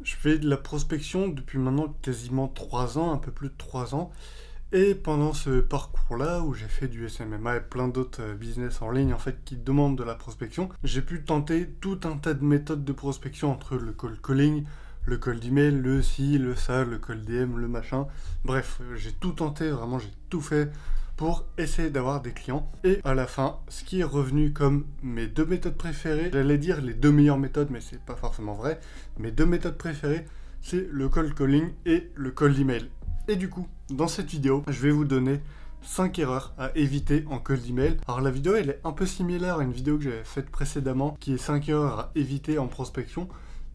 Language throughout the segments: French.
Je fais de la prospection depuis maintenant quasiment 3 ans, un peu plus de 3 ans. Et pendant ce parcours-là, où j'ai fait du SMMA et plein d'autres business en ligne en fait qui demandent de la prospection, j'ai pu tenter tout un tas de méthodes de prospection entre le cold calling, le cold email, le ci, le ça, le cold DM, le machin. Bref, j'ai tout tenté, vraiment j'ai tout fait pour essayer d'avoir des clients. Et à la fin, ce qui est revenu comme mes deux méthodes préférées, j'allais dire les deux meilleures méthodes, mais c'est pas forcément vrai. Mes deux méthodes préférées, c'est le cold calling et le cold email. Et du coup, dans cette vidéo, je vais vous donner 5 erreurs à éviter en cold email. Alors la vidéo, elle est un peu similaire à une vidéo que j'avais faite précédemment, qui est 5 erreurs à éviter en prospection.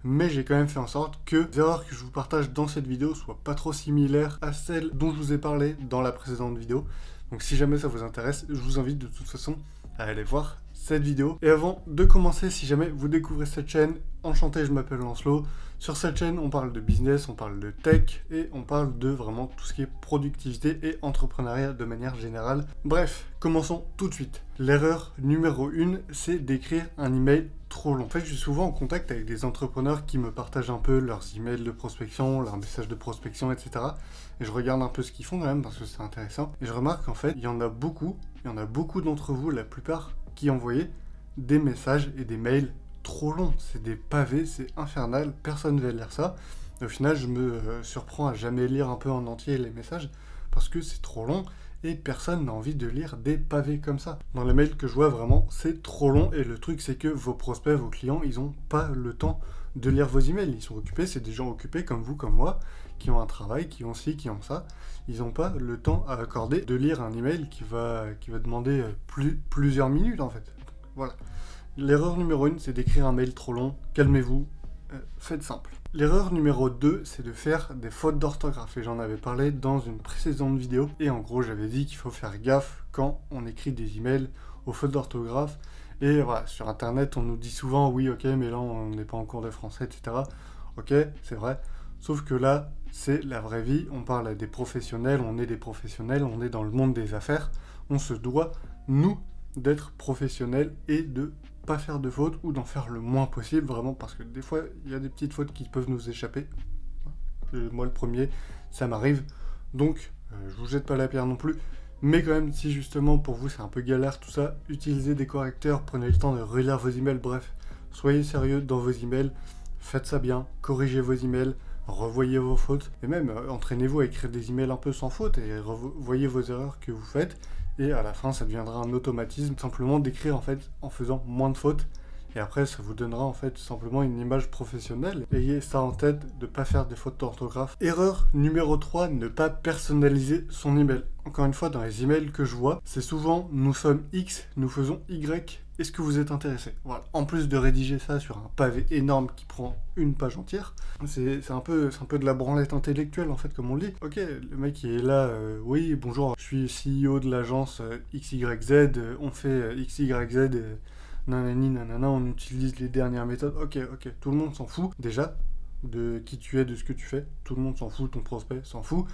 Mais j'ai quand même fait en sorte que les erreurs que je vous partage dans cette vidéo soient pas trop similaires à celles dont je vous ai parlé dans la précédente vidéo. Donc si jamais ça vous intéresse, je vous invite de toute façon à aller voir cette vidéo. Et avant de commencer, si jamais vous découvrez cette chaîne, enchanté, je m'appelle Lancelot. Sur cette chaîne, on parle de business, on parle de tech et on parle de vraiment tout ce qui est productivité et entrepreneuriat de manière générale. Bref, commençons tout de suite. L'erreur numéro 1, c'est d'écrire un email trop long. En fait, je suis souvent en contact avec des entrepreneurs qui me partagent un peu leurs emails de prospection, leurs messages de prospection, etc. Et je regarde un peu ce qu'ils font quand même parce que c'est intéressant. Et je remarque qu'en fait, il y en a beaucoup d'entre vous, la plupart, qui envoyaient des messages et des mails trop long, c'est des pavés, c'est infernal, personne ne va lire ça. Et au final, je me surprends à jamais lire un peu en entier les messages parce que c'est trop long et personne n'a envie de lire des pavés comme ça. Dans les mails que je vois, vraiment, c'est trop long et le truc, c'est que vos prospects, vos clients, ils n'ont pas le temps de lire vos emails. Ils sont occupés, c'est des gens occupés comme vous, comme moi, qui ont un travail, qui ont ci, qui ont ça. Ils n'ont pas le temps à accorder de lire un email qui va demander plusieurs minutes en fait. Voilà. L'erreur numéro 1, c'est d'écrire un mail trop long. Calmez-vous, faites simple. L'erreur numéro 2, c'est de faire des fautes d'orthographe. Et j'en avais parlé dans une précédente vidéo. Et en gros, j'avais dit qu'il faut faire gaffe quand on écrit des emails aux fautes d'orthographe. Et voilà, sur Internet, on nous dit souvent, oui, ok, mais là, on n'est pas en cours de français, etc. Ok, c'est vrai. Sauf que là, c'est la vraie vie. On parle à des professionnels, on est des professionnels, on est dans le monde des affaires. On se doit, nous, d'être professionnels et de pas faire de fautes ou d'en faire le moins possible, vraiment, parce que des fois, il y a des petites fautes qui peuvent nous échapper. Moi, le premier, ça m'arrive. Donc, je vous jette pas la pierre non plus. Mais quand même, si justement, pour vous, c'est un peu galère, tout ça, utilisez des correcteurs, prenez le temps de relire vos emails, bref, soyez sérieux dans vos emails, faites ça bien, corrigez vos emails, revoyez vos fautes, et même, entraînez-vous à écrire des emails un peu sans faute, et voyez vos erreurs que vous faites, et à la fin, ça deviendra un automatisme, simplement d'écrire en fait en faisant moins de fautes. Et après, ça vous donnera en fait simplement une image professionnelle. Ayez ça en tête, de ne pas faire des fautes d'orthographe. Erreur numéro 3, ne pas personnaliser son email. Encore une fois, dans les emails que je vois, c'est souvent nous sommes X, nous faisons Y. Est-ce que vous êtes intéressé? Voilà. En plus de rédiger ça sur un pavé énorme qui prend une page entière, c'est un peu de la branlette intellectuelle en fait, comme on le dit. Ok, le mec il est là, oui, bonjour, je suis CEO de l'agence XYZ, on fait XYZ, nanani nanana, on utilise les dernières méthodes. Ok, tout le monde s'en fout déjà de qui tu es, de ce que tu fais. Tout le monde s'en fout, ton prospect s'en fout.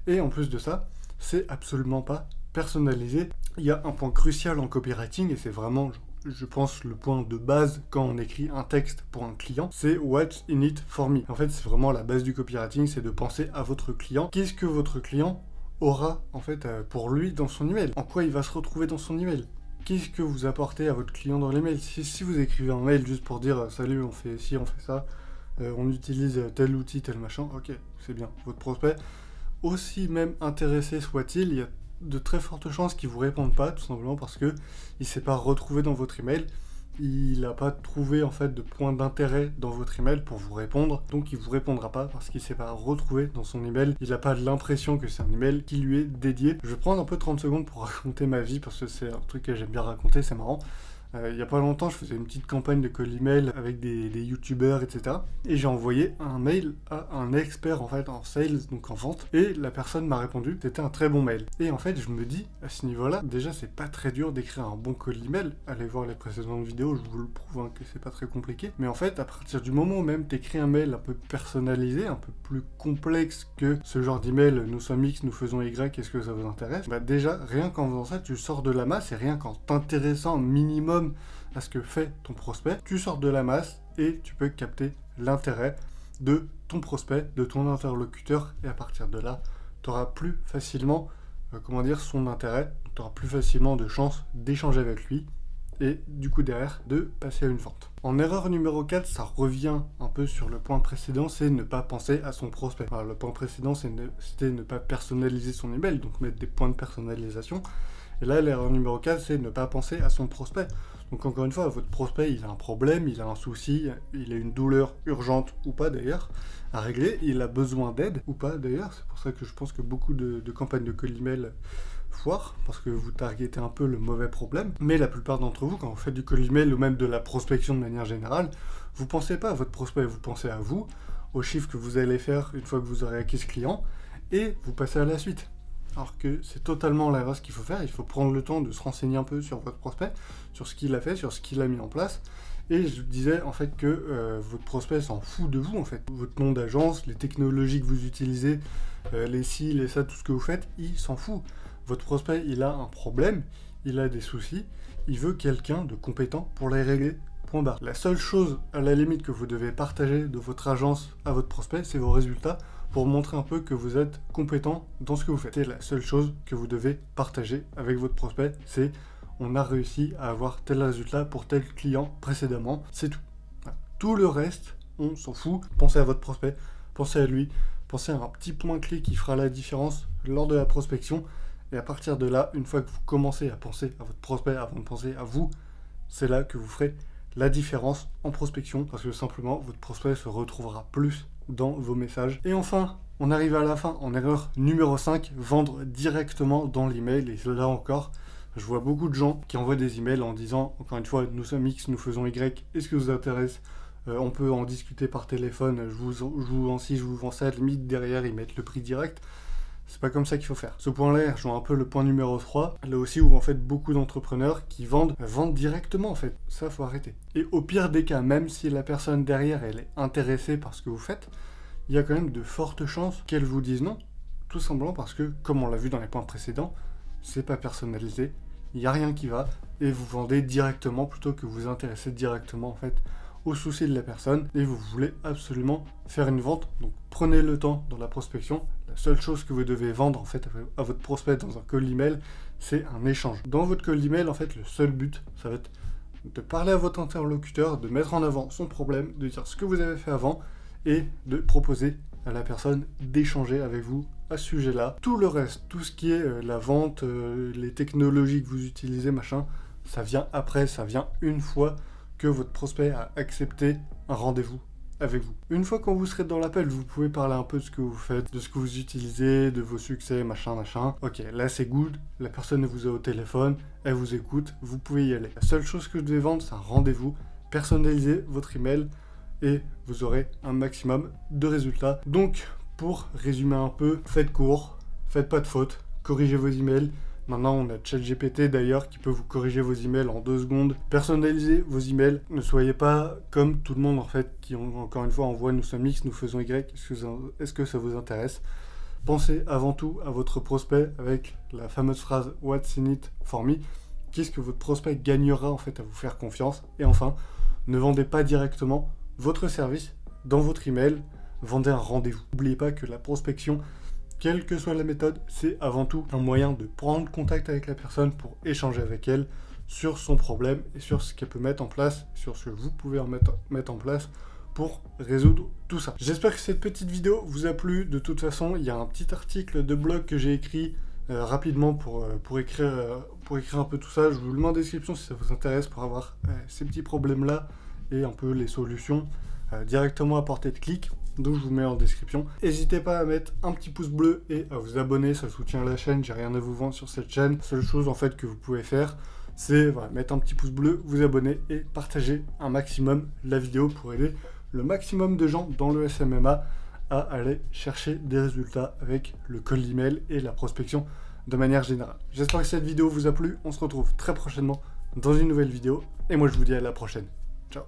Et en plus de ça, c'est absolument pas personnalisé. Il y a un point crucial en copywriting et c'est vraiment, je pense, le point de base quand on écrit un texte pour un client, c'est what's in it for me. En fait, c'est vraiment la base du copywriting, c'est de penser à votre client. Qu'est-ce que votre client aura en fait pour lui dans son email? En quoi il va se retrouver dans son email? Qu'est-ce que vous apportez à votre client dans l'email? Si vous écrivez un mail juste pour dire salut, on fait ci, on fait ça, on utilise tel outil, tel machin, ok, c'est bien. Votre prospect, aussi même intéressé soit-il, il y a de très fortes chances qu'il vous réponde pas, tout simplement parce que il s'est pas retrouvé dans votre email, il n'a pas trouvé en fait de point d'intérêt dans votre email pour vous répondre, donc il vous répondra pas parce qu'il s'est pas retrouvé dans son email, il n'a pas l'impression que c'est un email qui lui est dédié. Je vais prendre un peu 30 secondes pour raconter ma vie parce que c'est un truc que j'aime bien raconter, c'est marrant. Il y a pas longtemps, je faisais une petite campagne de cold email avec des youtubeurs, etc. Et j'ai envoyé un mail à un expert en fait en sales, donc en vente. Et la personne m'a répondu, c'était un très bon mail. Et en fait, je me dis, à ce niveau-là, déjà c'est pas très dur d'écrire un bon cold email. Allez voir les précédentes vidéos, je vous le prouve hein, que c'est pas très compliqué. Mais en fait, à partir du moment où même t'écris un mail un peu personnalisé, un peu plus complexe que ce genre d'email, nous sommes X, nous faisons Y, est-ce que ça vous intéresse? Bah déjà, rien qu'en faisant ça, tu sors de la masse et rien qu'en t'intéressant minimum à ce que fait ton prospect, tu sors de la masse et tu peux capter l'intérêt de ton prospect, de ton interlocuteur, et à partir de là, tu auras plus facilement, son intérêt, tu auras plus facilement de chances d'échanger avec lui, et du coup derrière, de passer à une vente. En erreur numéro 4, ça revient un peu sur le point précédent, c'est ne pas penser à son prospect. Alors, le point précédent, c'était ne pas personnaliser son email, donc mettre des points de personnalisation. Et là, l'erreur numéro 4, c'est ne pas penser à son prospect. Donc encore une fois, votre prospect, il a un problème, il a un souci, il a une douleur urgente ou pas d'ailleurs à régler, il a besoin d'aide ou pas d'ailleurs. C'est pour ça que je pense que beaucoup de campagnes de cold email foirent, parce que vous targetez un peu le mauvais problème. Mais la plupart d'entre vous, quand vous faites du cold email ou même de la prospection de manière générale, vous ne pensez pas à votre prospect, vous pensez à vous, aux chiffres que vous allez faire une fois que vous aurez acquis ce client, et vous passez à la suite. Alors que c'est totalement l'inverse qu'il faut faire, il faut prendre le temps de se renseigner un peu sur votre prospect, sur ce qu'il a fait, sur ce qu'il a mis en place. Et je disais en fait que votre prospect s'en fout de vous en fait. Votre nom d'agence, les technologies que vous utilisez, les ci, les ça, tout ce que vous faites, il s'en fout. Votre prospect, il a un problème, il a des soucis, il veut quelqu'un de compétent pour les régler. Point barre. La seule chose à la limite que vous devez partager de votre agence à votre prospect, c'est vos résultats, pour montrer un peu que vous êtes compétent dans ce que vous faites. C'est la seule chose que vous devez partager avec votre prospect, c'est on a réussi à avoir tel résultat pour tel client précédemment, c'est tout. Voilà. Tout le reste, on s'en fout. Pensez à votre prospect, pensez à lui, pensez à un petit point clé qui fera la différence lors de la prospection, et à partir de là, une fois que vous commencez à penser à votre prospect avant de penser à vous, c'est là que vous ferez la différence en prospection, parce que simplement, votre prospect se retrouvera plus dans vos messages. Et enfin, on arrive à la fin, en erreur numéro 5, vendre directement dans l'email. Et là encore, je vois beaucoup de gens qui envoient des emails en disant, encore une fois, nous sommes X, nous faisons Y, est-ce que ça vous intéresse? On peut en discuter par téléphone, je vous vends ci, je vous vends ça, limite derrière, ils mettent le prix direct. C'est pas comme ça qu'il faut faire. Ce point-là rejoint un peu le point numéro 3, là aussi où en fait beaucoup d'entrepreneurs qui vendent directement en fait. Ça, faut arrêter. Et au pire des cas, même si la personne derrière, elle est intéressée par ce que vous faites, il y a quand même de fortes chances qu'elle vous dise non. Tout simplement parce que, comme on l'a vu dans les points précédents, c'est pas personnalisé, il n'y a rien qui va, et vous vendez directement plutôt que vous intéressez directement en fait aux soucis de la personne, et vous voulez absolument faire une vente. Donc prenez le temps dans la prospection. La seule chose que vous devez vendre en fait à votre prospect dans un cold email, c'est un échange. Dans votre cold email, en fait, le seul but, ça va être de parler à votre interlocuteur, de mettre en avant son problème, de dire ce que vous avez fait avant, et de proposer à la personne d'échanger avec vous à ce sujet-là. Tout le reste, tout ce qui est la vente, les technologies que vous utilisez, machin, ça vient après, ça vient une fois que votre prospect a accepté un rendez-vous avec vous. Une fois quand vous serez dans l'appel, vous pouvez parler un peu de ce que vous faites, de ce que vous utilisez, de vos succès, machin. Ok, là c'est good, la personne vous a au téléphone, elle vous écoute, vous pouvez y aller. La seule chose que je devais vendre, c'est un rendez-vous. Personnalisez votre email et vous aurez un maximum de résultats. Donc, pour résumer un peu, faites court, faites pas de fautes, corrigez vos emails. Maintenant, on a ChatGPT d'ailleurs qui peut vous corriger vos emails en 2 secondes. Personnalisez vos emails. Ne soyez pas comme tout le monde en fait qui, encore une fois, envoie nous sommes X, nous faisons Y. Est-ce que ça vous intéresse? Pensez avant tout à votre prospect avec la fameuse phrase What's in it for me? Qu'est-ce que votre prospect gagnera en fait à vous faire confiance? Et enfin, ne vendez pas directement votre service dans votre email. Vendez un rendez-vous. N'oubliez pas que la prospection, quelle que soit la méthode, c'est avant tout un moyen de prendre contact avec la personne pour échanger avec elle sur son problème et sur ce qu'elle peut mettre en place, sur ce que vous pouvez mettre en place pour résoudre tout ça. J'espère que cette petite vidéo vous a plu. De toute façon, il y a un petit article de blog que j'ai écrit rapidement pour écrire un peu tout ça. Je vous le mets en description si ça vous intéresse pour avoir ces petits problèmes-là et un peu les solutions directement à portée de clic. Donc je vous mets en description. N'hésitez pas à mettre un petit pouce bleu et à vous abonner, ça soutient la chaîne, j'ai rien à vous vendre sur cette chaîne. Seule chose en fait que vous pouvez faire, c'est mettre un petit pouce bleu, vous abonner et partager un maximum la vidéo pour aider le maximum de gens dans le SMMA à aller chercher des résultats avec le cold email et la prospection de manière générale. J'espère que cette vidéo vous a plu, on se retrouve très prochainement dans une nouvelle vidéo et moi je vous dis à la prochaine. Ciao.